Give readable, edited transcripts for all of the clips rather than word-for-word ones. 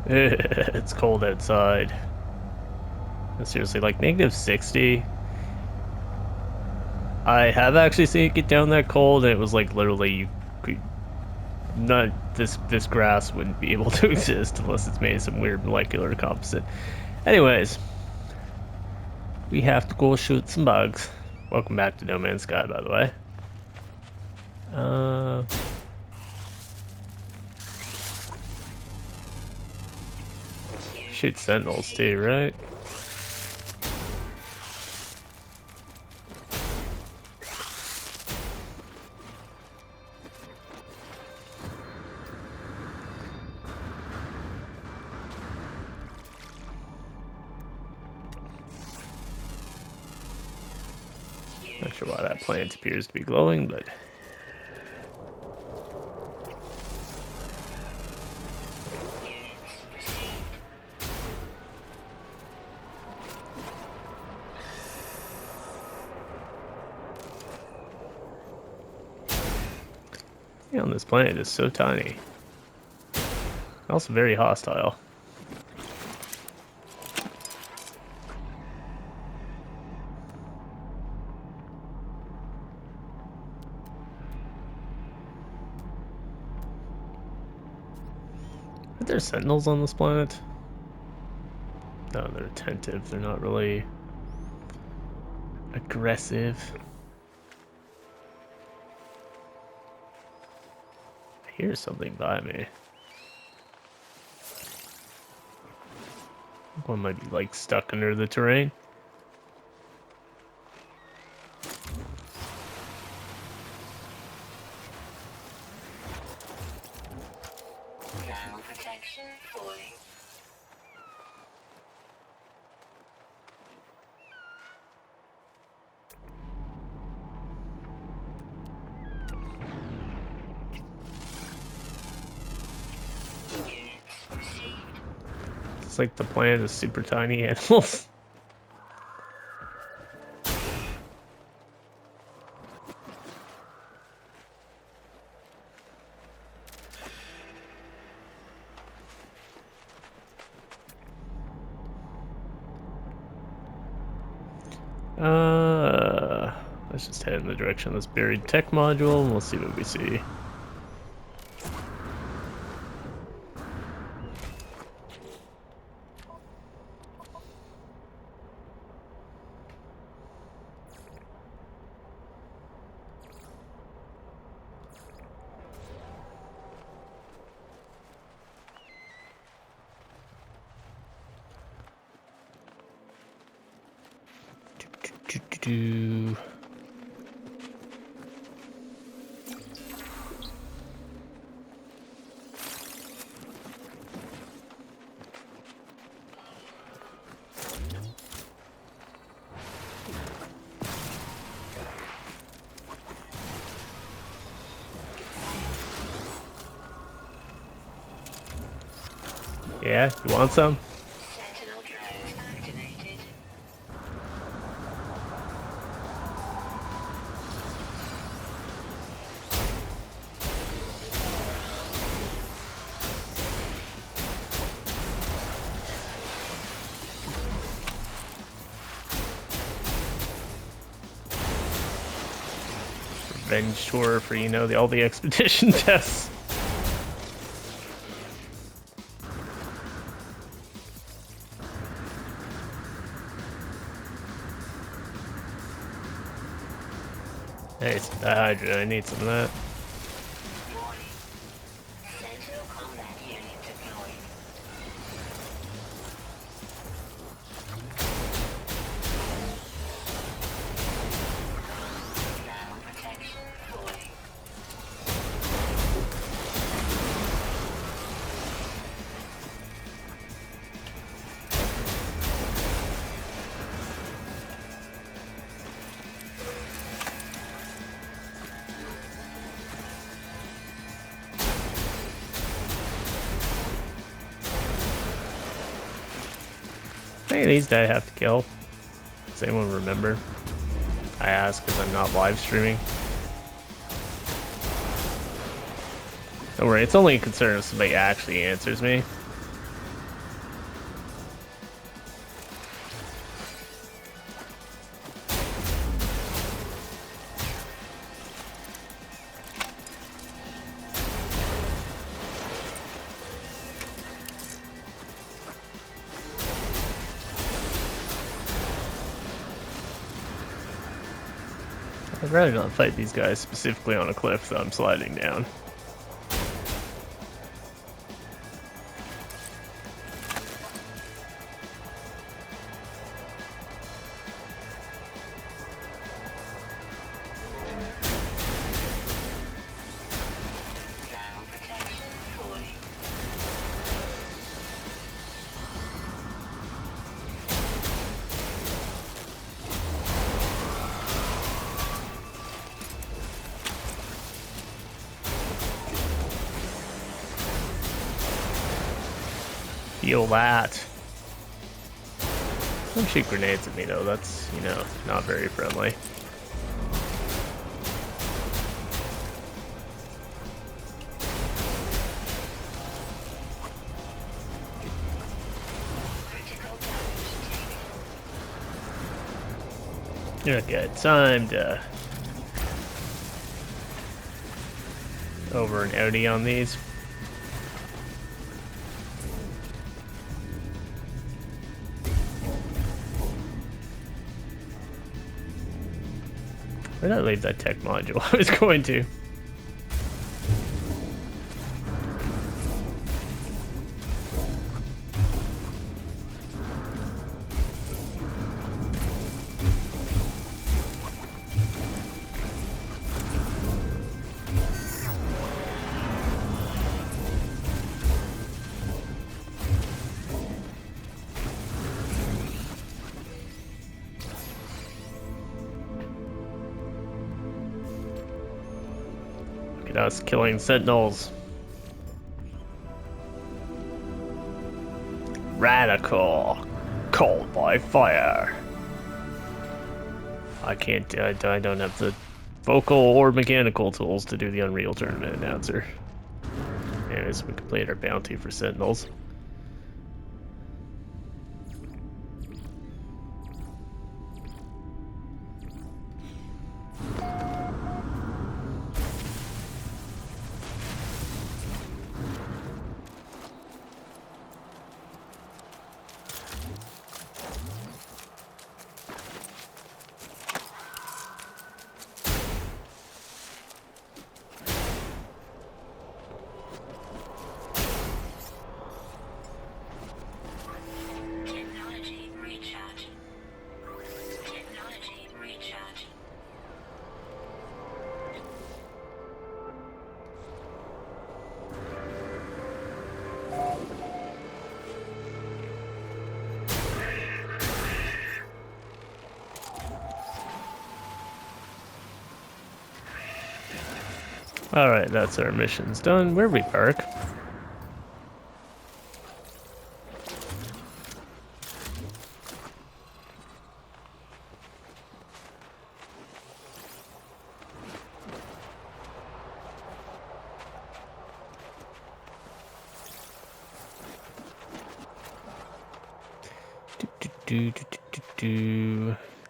It's cold outside. Seriously, like -60. I have actually seen it get down that cold, and it was like literally you could not this grass wouldn't be able to exist unless it's made of some weird molecular composite. Anyways, we have to go shoot some bugs. Welcome back to No Man's Sky, by the way. Uh, shoot sentinels too, right? Not sure why that plant appears to be glowing, but yeah, on this planet is so tiny. Also very hostile. Are there sentinels on this planet? No, they're attentive. They're not really aggressive. I hear something by me. One might be like stuck under the terrain. Protection fully. It's like the planet is super tiny animals. Let's just head in the direction of this buried tech module and we'll see what we see. Do. Yeah, you want some? Sentinel drones activated. Revenge tour for, you know, all the expedition tests. Hey, some hydrogen. I need some of that. Warning. Sentinel combat unit deployed. Ground protection fully. Hey, these that I have to kill. Does anyone remember? I ask because I'm not live streaming. Don't worry, it's only a concern if somebody actually answers me. rather not fight these guys specifically on a cliff that I'm sliding down. Ground protection falling. Feel that. Don't shoot grenades at me though, that's, you know, not very friendly. Critical damage taken. Okay, time to over and outie on these. Where did I leave that tech module? I was going to. Look at us killing sentinels. Radical. Called by fire. I can't, I don't have the vocal or mechanical tools to do the Unreal Tournament announcer. Anyways, we completed our bounty for sentinels. Technology recharge. Technology recharge. Alright, that's our missions done. Where we park?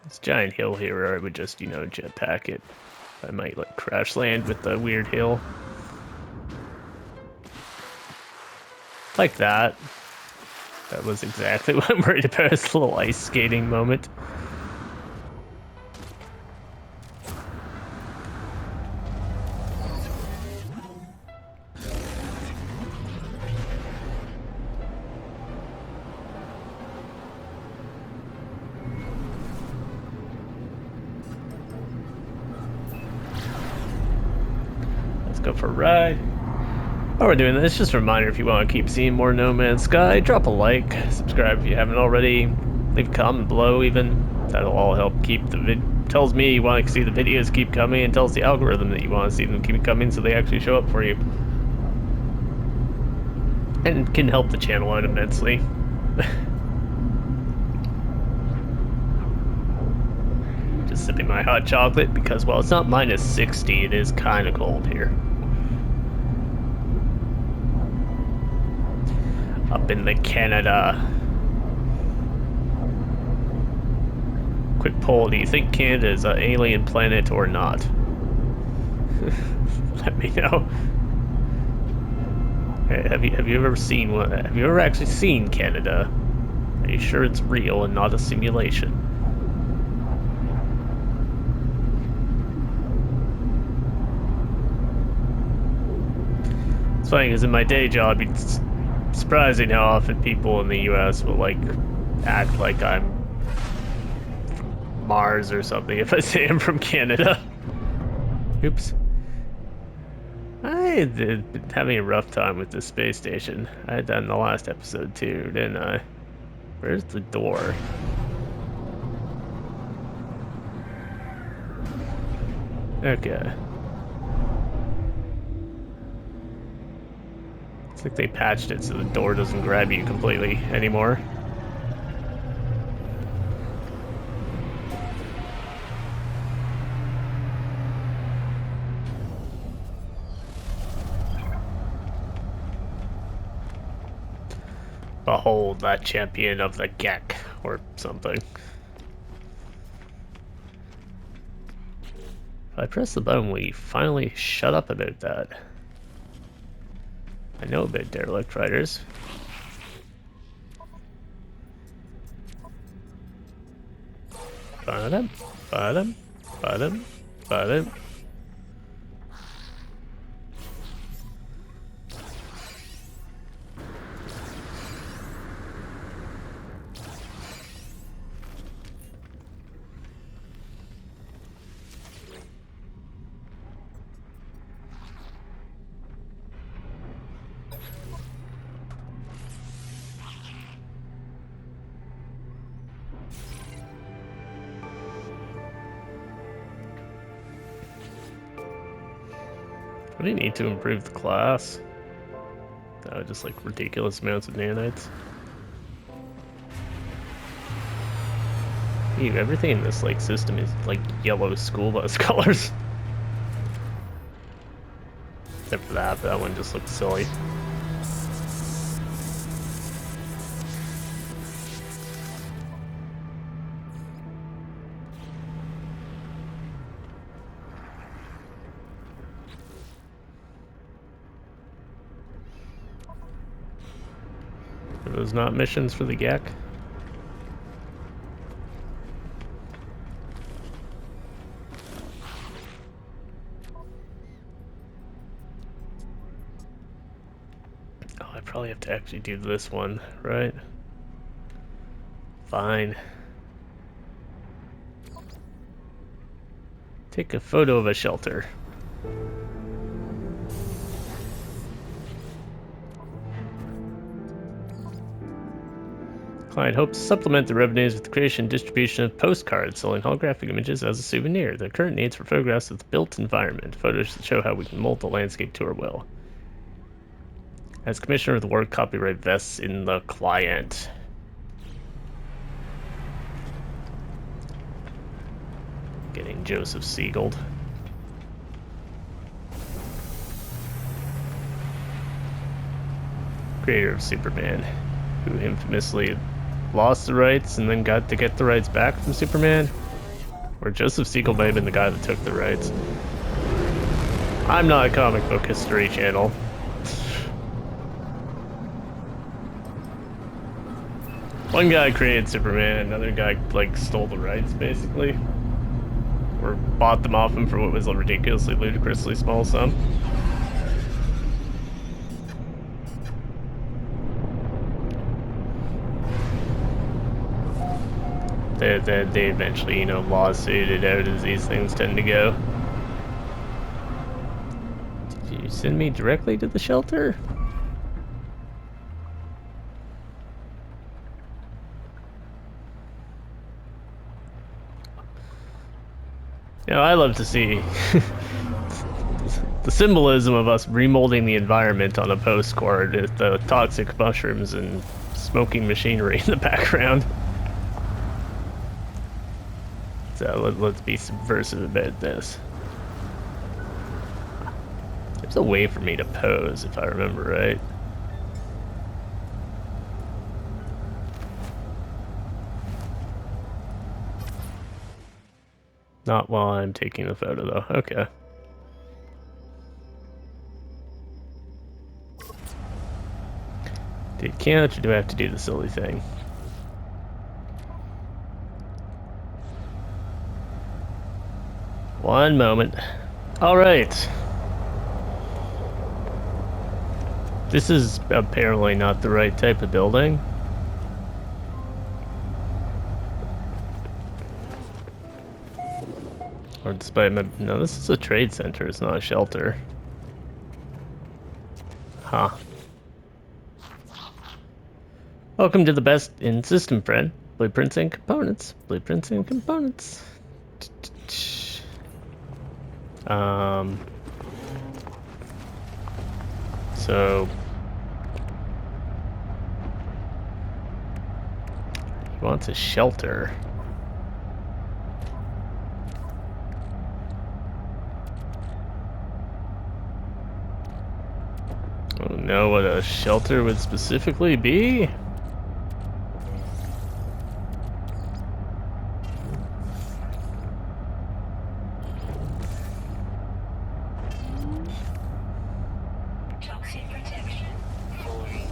This giant hill here where I would just, you know, jetpack it. I might like crash land with the weird hill. Like that. That was exactly what I'm worried about, this little ice skating moment. Go for a ride. While we're doing this, just a reminder, if you want to keep seeing more No Man's Sky, drop a like, subscribe if you haven't already, leave a comment below even. That'll all help keep the tells me you want to see the videos keep coming, and tells the algorithm that you want to see them keep coming so they actually show up for you. And can help the channel out immensely. Just sipping my hot chocolate because, well, it's not minus 60, it is kind of cold here. Up in the Canada. Quick poll, do you think Canada is an alien planet or not? Let me know. Hey, have you ever seen one? Have you ever actually seen Canada? Are you sure it's real and not a simulation? funny because in my day job, it's surprising how often people in the U.S. will like act like I'm from Mars or something if I say I'm from Canada. Oops. I been having a rough time with this space station. I had that in the last episode too, didn't I? Where's the door? Okay. It's like they patched it so the door doesn't grab you completely anymore. Behold that champion of the Gek, or something. If I press the button, will you finally shut up about that? I know about derelict riders. Ba-dum, ba-dum, ba-dum, ba-dum. What do you need to improve the class? Just like ridiculous amounts of nanites. Ew, everything in this like system is like yellow school bus colors. Except for that one just looks silly. Are those not missions for the Gek? Oh, I probably have to actually do this one, right? Fine. Take a photo of a shelter. Client hopes to supplement the revenues with the creation and distribution of postcards selling holographic images as a souvenir. The current needs for photographs of the built environment. Photos that show how we can mold the landscape to our will. As commissioner of the work, copyright vests in the client. Getting Joseph Siegeled. Creator of Superman, who infamously lost the rights and then got to get the rights back from Superman. Or Joseph Siegel may have been the guy that took the rights. I'm not a comic book history channel. One guy created Superman, another guy like stole the rights basically. Or bought them off him for what was a ridiculously, ludicrously small sum. They eventually, you know, lawsuited out as these things tend to go. Did you send me directly to the shelter? You know, I love to see the symbolism of us remolding the environment on a postcard, the toxic mushrooms and smoking machinery in the background. So let's be subversive about this. There's a way for me to pose, if I remember right. Not while I'm taking the photo, though. Okay. Can't or do I have to do the silly thing? One moment. All right. This is apparently not the right type of building. Or despite my... No, this is a trade center, it's not a shelter. Huh. Welcome to the best in system, friend. Blueprints and components. Blueprints and components. So... He wants a shelter. I don't know what a shelter would specifically be. Toxic protection. Fully.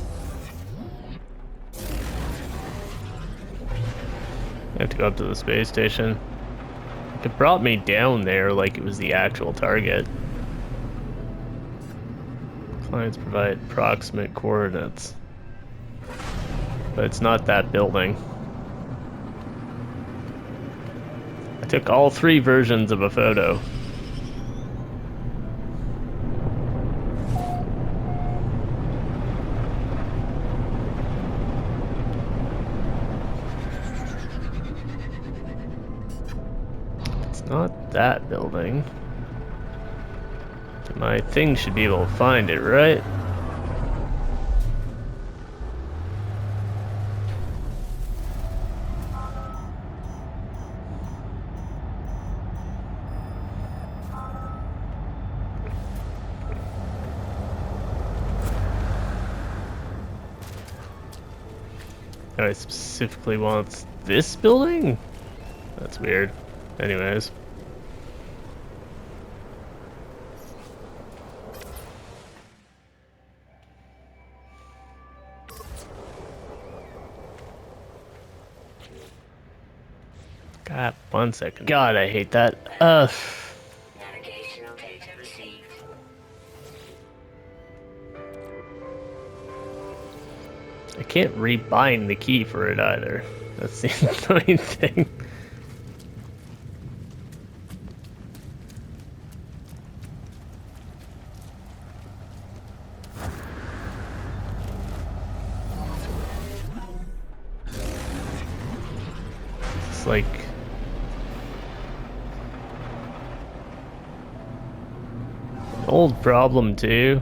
I have to go up to the space station. It brought me down there like it was the actual target. Clients provide approximate coordinates. But it's not that building. I took all 3 versions of a photo. It's not that building. My thing should be able to find it, right? Oh, it specifically wants this building? That's weird. Anyways. God, 1 second. God, I hate that. Navigational data received. I can't rebind the key for it either. That's the annoying thing. It's like... an old problem too.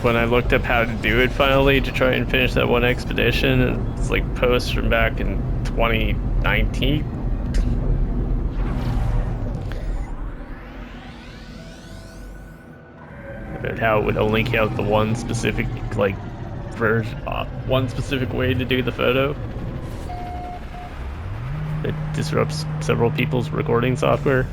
When I looked up how to do it finally to try and finish that one expedition, and it's like posts from back in 2019. About how it would only count the one specific, like, version, one specific way to do the photo. It disrupts several people's recording software.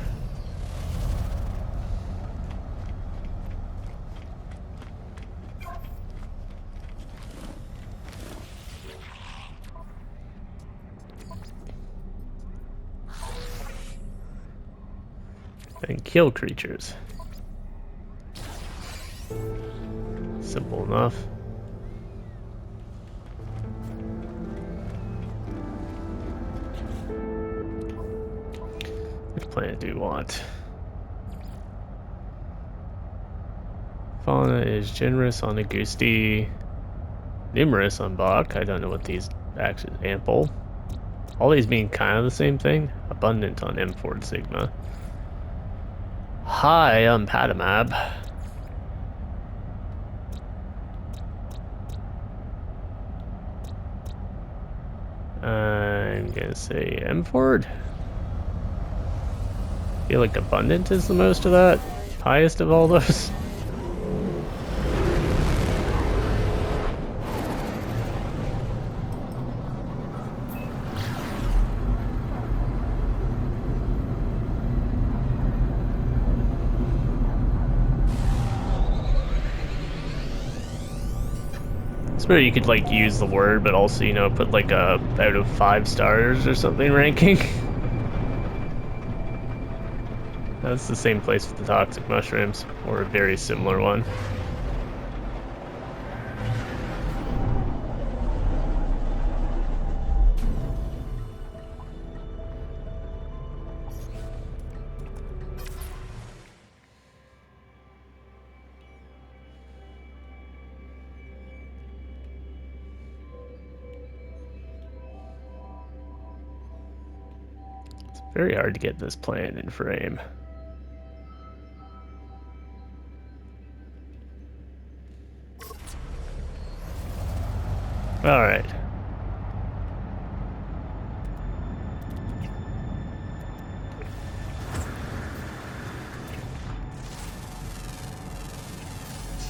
And kill creatures. Simple enough. Which planet do you want? Fauna is generous on Augusti, numerous on Bach. I don't know what these actually ample. All these mean kind of the same thing. Abundant on M4 Sigma. High on Patamab. I'm gonna say M4. I feel like abundant is the most of that. Highest of all those. It's where you could like use the word, but also, you know, put like a out of 5 stars or something ranking. That's the same place with the toxic mushrooms, or a very similar one. It's very hard to get this plan in frame. Alright.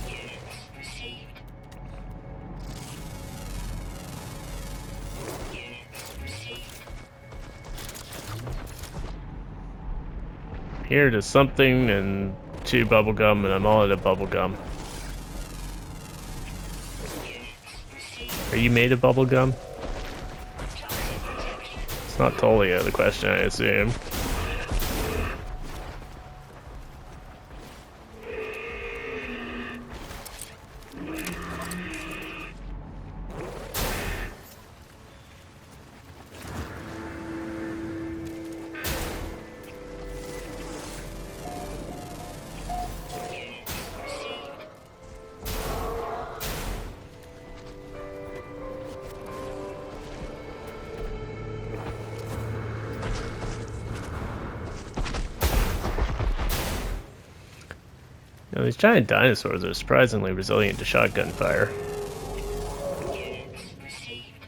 Units received. Units received. Here to something and 2 bubblegum, and I'm all out of bubblegum. Units received. Are you made of bubblegum? Toxic protection. It's not totally out of the question, I assume. Units received. Now, these giant dinosaurs are surprisingly resilient to shotgun fire. Units received.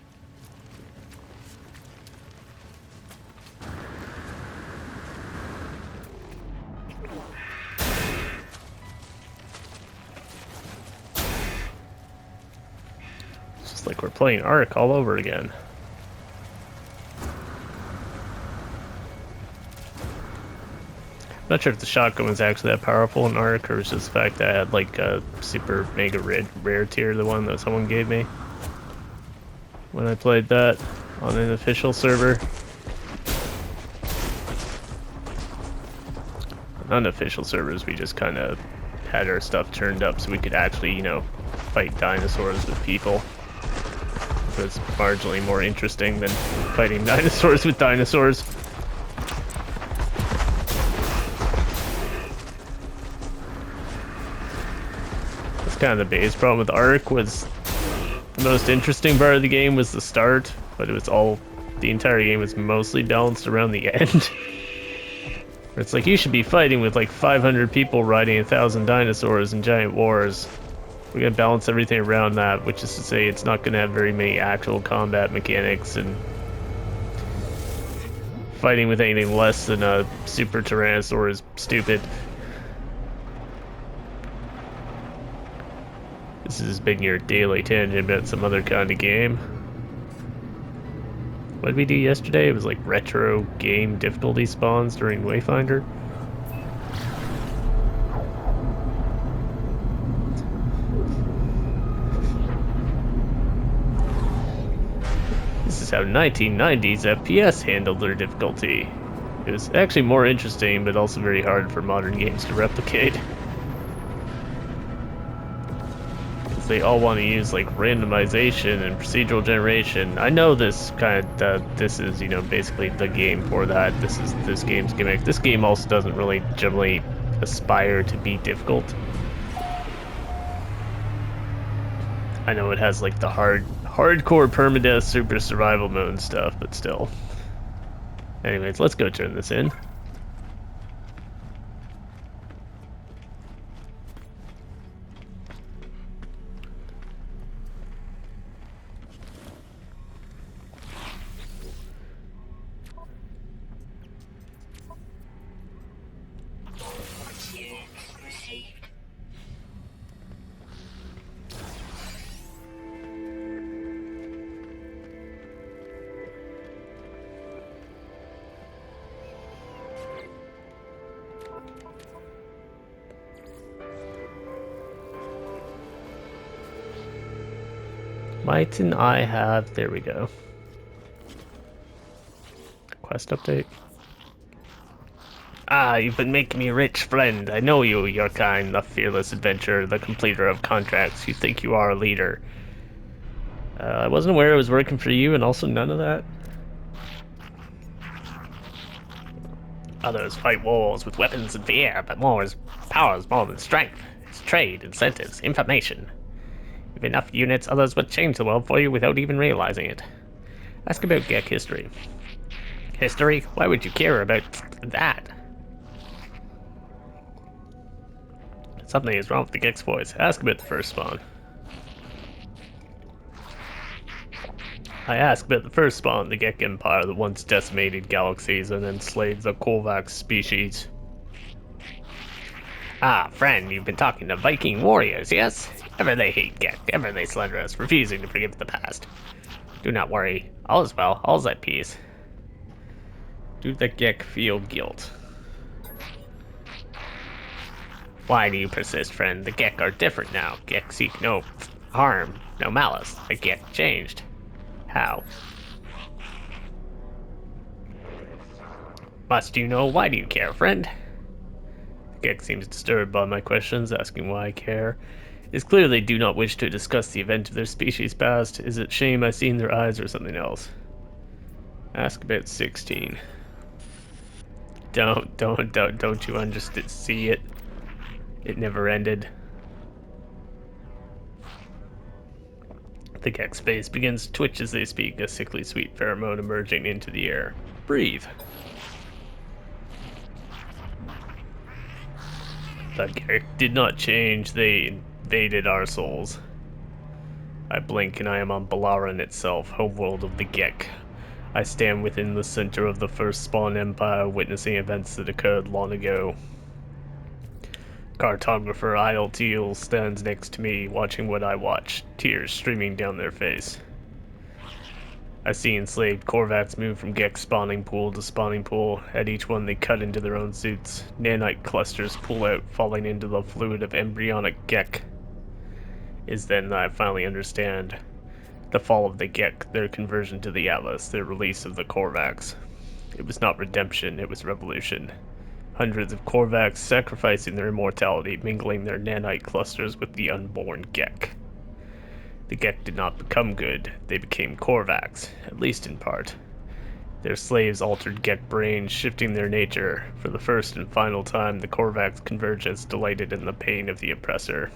It's just like we're playing Ark all over again. Not sure if the shotgun was actually that powerful in Ark, or it was just the fact that I had like a super mega rare tier, the one that someone gave me when I played that on an official server. Unofficial servers, we just kind of had our stuff turned up so we could actually, you know, fight dinosaurs with people. It was marginally more interesting than fighting dinosaurs with dinosaurs. That's kind of the base problem with Ark. Was the most interesting part of the game was the start, but it was all, the entire game was mostly balanced around the end. It's like you should be fighting with like 500 people riding 1,000 dinosaurs in giant wars. We're gonna balance everything around that, which is to say it's not gonna have very many actual combat mechanics, and fighting with anything less than a super tyrannosaur is stupid. This has been your daily tangent about some other kind of game. What did we do yesterday? It was like retro game difficulty spawns during Wayfinder. This is how 1990s FPS handled their difficulty. It was actually more interesting, but also very hard for modern games to replicate. They all want to use like randomization and procedural generation. I know this this is, you know, basically the game for that. This is this game's gimmick. This game also doesn't really generally aspire to be difficult. I know it has like the hardcore permadeath super survival mode and stuff, but still. Anyways, let's go turn this in. Units received. Mightn't I have... There we go. Quest update. Ah, you've been making me rich, friend. I know you, your kind, the fearless adventurer, the completer of contracts. You think you are a leader. I wasn't aware I was working for you, and also none of that. Others fight wars with weapons and fear, but power is more than strength. It's trade, incentives, information. With enough units, others would change the world for you without even realizing it. Ask about Gek history. History? Why would you care about that? Something is wrong with the Gek's voice. Ask about the first spawn. I asked about the first spawn, the Gek Empire that once decimated galaxies and enslaved the Korvax species. Ah, friend, you've been talking to Viking warriors, yes? Ever they hate Gek, ever they slander us, refusing to forgive the past. Do not worry, all is well, all is at peace. Do the Gek feel guilt? Why do you persist, friend? The Gek are different now. Gek seek no harm, no malice. The Gek changed. How? Must you know? Why do you care, friend? Gek seems disturbed by my questions, asking why I care. It's clear they do not wish to discuss the event of their species past. Is it shame I see in their eyes or something else? Ask about 16. Don't you understand? See it? It never ended. The Gek's face begins to twitch as they speak, a sickly sweet pheromone emerging into the air. Breathe. The Gek did not change, they invaded our souls. I blink and I am on Balaran itself, homeworld of the Gek. I stand within the center of the first spawn empire, witnessing events that occurred long ago. Cartographer Teal stands next to me, watching what I watch, tears streaming down their face. I see enslaved Korvax move from Gek spawning pool to spawning pool. At each one they cut into their own suits. Nanite clusters pull out, falling into the fluid of embryonic Gek. Is then that I finally understand. The fall of the Gek, their conversion to the Atlas, their release of the Korvax. It was not redemption, it was revolution. Hundreds of Korvax sacrificing their immortality, mingling their nanite clusters with the unborn Gek. The Gek did not become good, they became Korvax, at least in part. Their slaves altered Gek brains, shifting their nature. For the first and final time, the Korvax convergence delighted in the pain of the oppressor.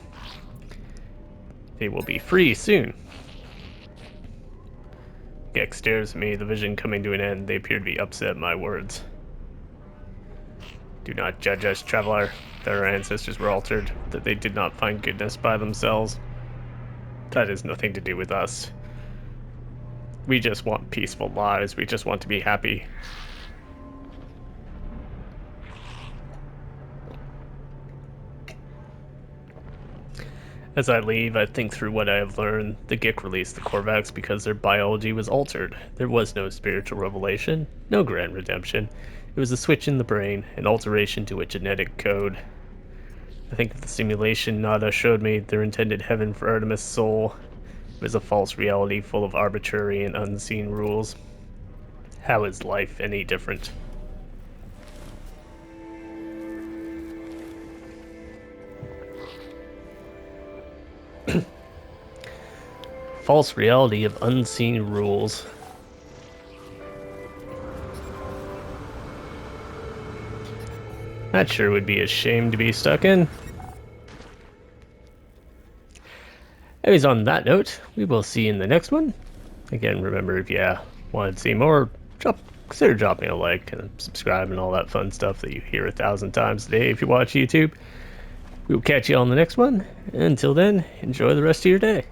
They will be free soon. Gek stares at me, the vision coming to an end. They appear to be upset at my words. Do not judge us, traveler, that our ancestors were altered, that they did not find goodness by themselves. That has nothing to do with us. We just want peaceful lives, we just want to be happy. As I leave, I think through what I have learned. The Gek released the Korvax because their biology was altered. There was no spiritual revelation, no grand redemption. It was a switch in the brain, an alteration to a genetic code. I think of the simulation Nada showed me, their intended heaven for Artemis' soul. It was a false reality full of arbitrary and unseen rules. How is life any different? False reality of unseen rules. That sure would be a shame to be stuck in. Anyways, on that note, we will see you in the next one. Again, remember, if you want to see more, consider dropping a like and subscribe and all that fun stuff that you hear 1,000 times a day if you watch YouTube. We will catch you on the next one. Until then, enjoy the rest of your day.